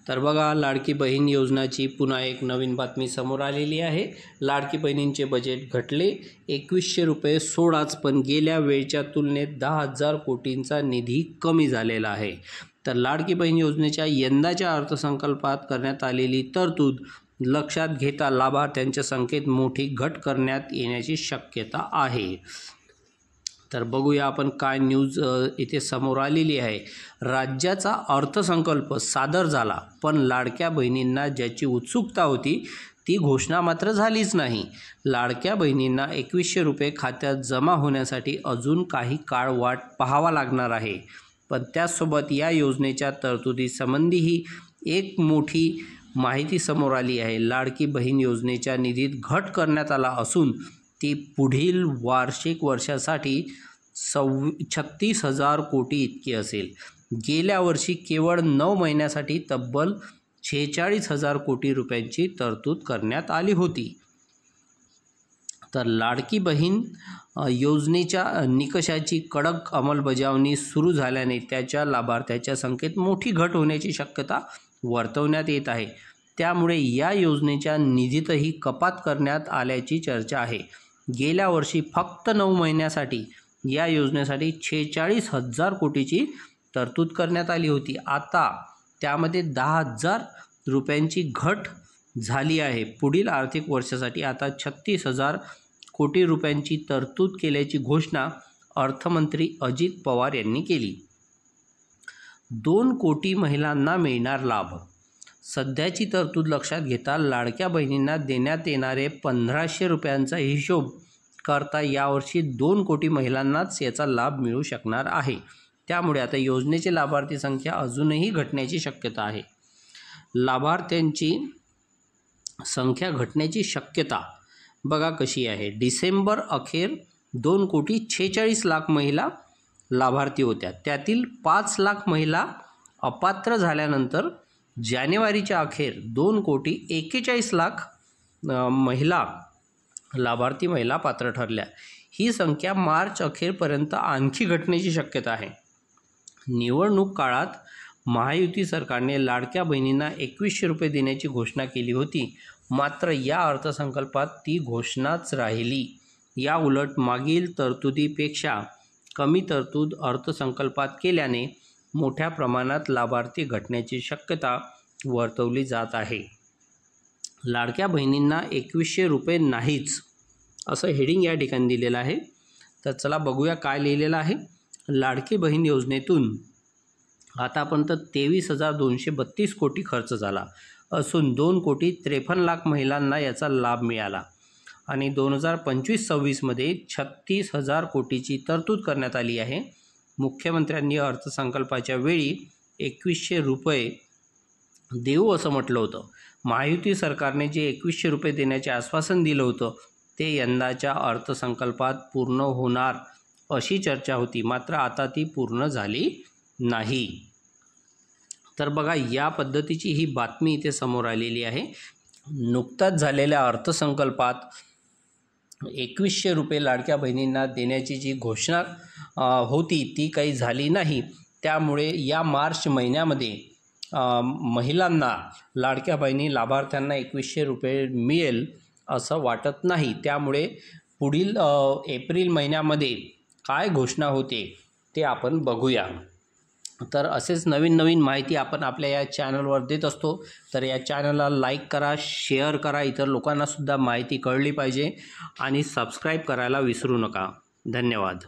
तर बघा, लाडकी बहीण योजनाची पुन्हा एक नवीन बातमी समोर आलेली आहे। लाडकी बहिणींचे बजेट घटले, 2100 रुपये सोडाच, पण गेल्या वेळच्या तुलनेत 10,000 कोटींचा निधी कमी झालेला आहे। तर लाडकी बहीण योजनेच्या यंदाच्या अर्थसंकल्पात करण्यात आलेली तरतूद लक्षात घेता लाभार्थ्यांच्या संख्येत मोठी घट करण्यात येण्याची शक्यता आहे। तर बघूया आपण काय न्यूज इथे समोर आलेली आहे। राज्याचा अर्थसंकल्प सादर झाला, पण लाडक्या बहिणींना ज्याची उत्सुकता होती ती घोषणा मात्र झालीच नाही। लाडक्या बहिणींना 2100 रुपये खात्यात जमा होण्यासाठी अजून काही काळ वाट पाहावा लागणार आहे। पण त्यासोबत या योजनेच्या तरतुदीसंबंधीही एक मोठी माहिती समोर आली आहे। लाडकी बहीण योजनेच्या निधीत घट करण्यात आला असून ती पुढील वार्षिक वर्षासाठी 36,000 कोटी इतकी असेल। गेल्या वर्षी केवळ 9 महिन्यासाठी तब्बल 46,000 कोटी रुपयांची तरतूद करण्यात आली होती। तर लाडकी बहीण योजनेच्या निकषाची कडक अंमलबजावणी सुरू झाल्याने त्याच्या लाभार्थ्यांच्या संख्येत मोठी घट होण्याची शक्यता वर्तवण्यात येत आहे। त्यामुळे या योजनेच्या निधीतही कपात करण्यात आल्याची चर्चा आहे। गेल्या वर्षी फक्त 9 महिन्यासाठी या योजनेसाठी 46,000 कोटीची तरतूद करण्यात आली होती। आता त्यामध्ये 10,000 रुपयांची घट झाली आहे। पुढील आर्थिक वर्षासाठी आता 36,000 कोटी रुपयांची तरतूद केल्याची घोषणा अर्थमंत्री अजित पवार यांनी केली। 2 कोटी महिलांना मिळणार लाभ। सध्याची तरतूद लक्षात घेता लाडक्या बहिणींना देण्यात येणारे 1,500 रुपयांचा हिशोब करता यावर्षी 2 कोटी महिलांनाच याचा लाभ मिळू शकणार आहे। त्यामुळे आता योजनेचे लाभार्थी संख्या अजूनही घटण्याची शक्यता आहे। लाभार्थ्यांची संख्या घटण्याची शक्यता बघा कशी आहे। डिसेंबर अखेर 2,46,00,000 महिला लाभार्थी होत्या। त्यातील 5 लाख महिला अपात्र झाल्यानंतर जानेवारीच्या अखेर 2,41,00,000 महिला लाभार्थी महिला पात्र ठरल्या। ही संख्या मार्च अखेरपर्यंत आणखी घटण्याची शक्यता आहे। निवडणूक काळात महायुती सरकारने लाडक्या बहिणींना 2100 रुपये देण्याची घोषणा केली होती, मात्र या अर्थसंकल्पात ती घोषणाच राहिली। या उलट मागील तरतुदीपेक्षा कमी तरतूद अर्थसंकल्पात केल्याने मोठ्या प्रमाणात लाभार्थी घटण्याची शक्यता वर्तवली जात आहे। लाडक्या बहिणींना 2100 रुपये नाहीच असं हेडिंग या ठिकाणी दिलेलं आहे। तर चला बघूया काय लिहिलेलं आहे। लाडकी बहीण योजनेतून आतापर्यंत 23,232 कोटी खर्च झाला असून 2,53,00,000 महिलांना याचा लाभ मिळाला आणि 2025-26 मध्ये 36,000 कोटीची तरतूद करण्यात आली आहे। मुख्यमंत्र्यांनी अर्थसंकल्पाच्या वेळी 2100 रुपये देऊ असं म्हटलं होतं। महायुती सरकारने जे 2100 रुपये देण्याचे आश्वासन दिलं होतं ते यंदाच्या अर्थसंकल्पात पूर्ण होणार अशी चर्चा होती, मात्र आता ती पूर्ण झाली नाही। तर बघा, या पद्धतीची ही बातमी इथे समोर आलेली आहे। नुकताच झालेल्या अर्थसंकल्पात 2100 रुपये लाडक्या बहिणींना देण्याची जी घोषणा होती ती काही झाली नाही। त्यामुळे या मार्च महिन्यामध्ये महिलांना, लाडक्या बहिणी लाभार्थ्यांना 2100 रुपये मिळेल असं वाटत नाही। त्यामुळे पुढील एप्रिल महिन्यामध्ये काय घोषणा होते ते आपण बघूया। तर असेच नवीन माहिती आपण आपल्या या चॅनलवर देत असतो। तर या चॅनलला लाईक करा, शेअर करा, इतर लोकांनासुद्धा माहिती कळली पाहिजे आणि सबस्क्राईब करायला विसरू नका। धन्यवाद।